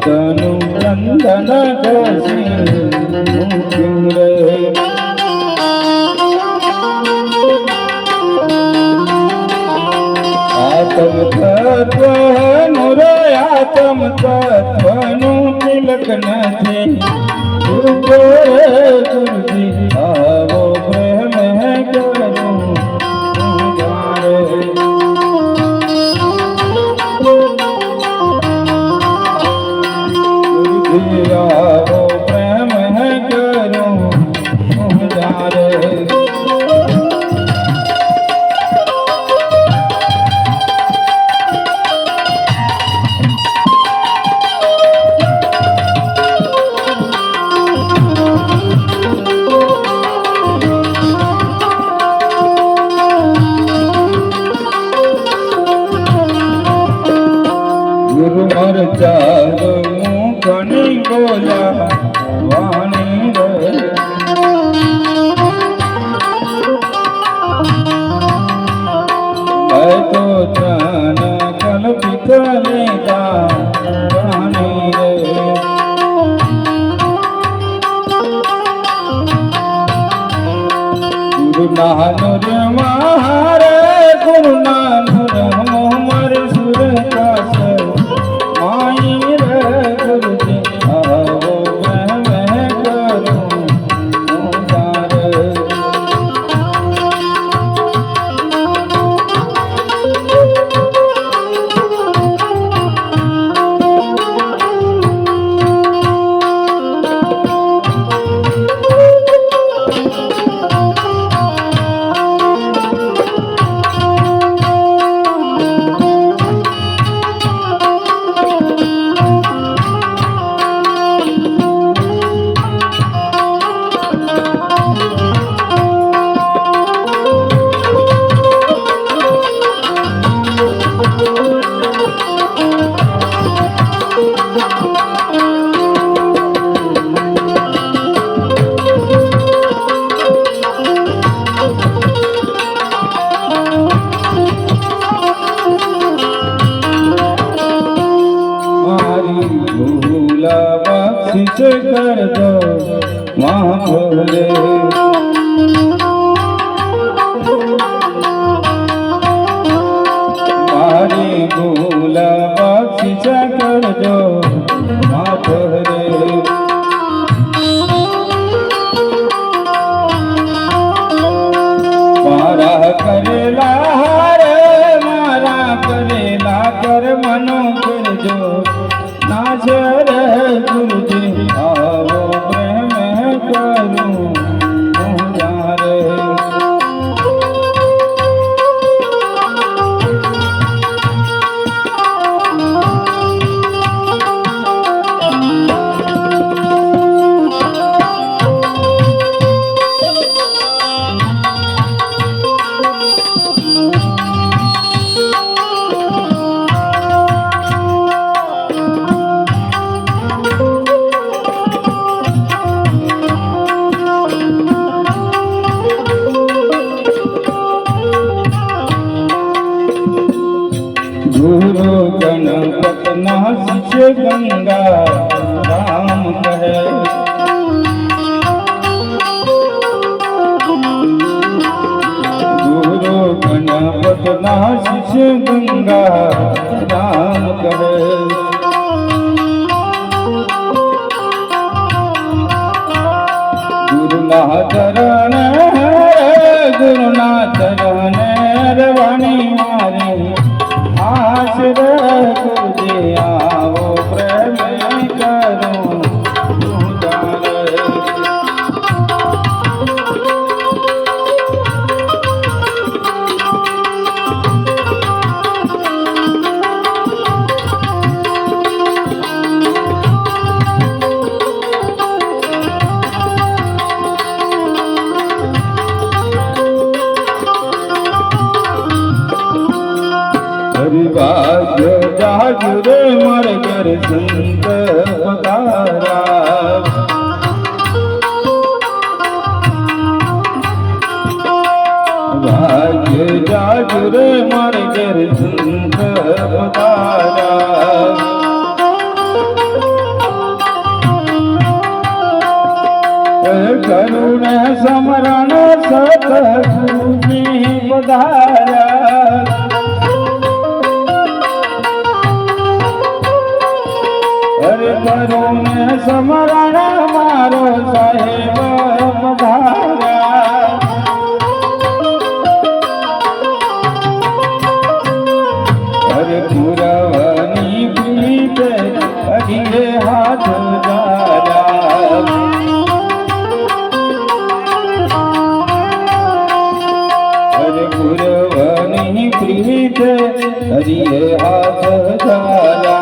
तनु नंदन जैसी रे आत्म तत्व नुर आत्म तत्व नु तिलक नथी गुरुजी आवो प्रेम करूं गुरुजी आवो प्रेम करूं गुरु मर चारो मुखनी बोला वाणी रे मैं तो ध्यान कल्पित लेता वाणी रे गुरु नानक महारे गुरु नानक मोहम्मद सुर कास बख्शिश कर दो महाभोले मारी भूल बख्शिश कर दो महाभोले मारा करेला मारा करेला कर मनो कर जो नाजर गुरुजी आवो प्रेम करूं मुरारे गुरु गणपत नासिक गंगा राम कहे गुरु गणपत नासिक गंगा राम कहे गुरुनाथ चरण गुरुनाथ चरण रवानी मारे आश्रय गुरुजी आवो प्रेम करूं हरिभाग्य जागुर मर कर संत पधारा भाग्य जागुर मर कर संत पधारा समरण सतगुरुजी पधारा अरे करुण समरण मारो साहेब पधारा अरे पुरवनी प्रीत अगिए हाथ धारा अरे पुरवनी प्रीत अगिए हाथ धारा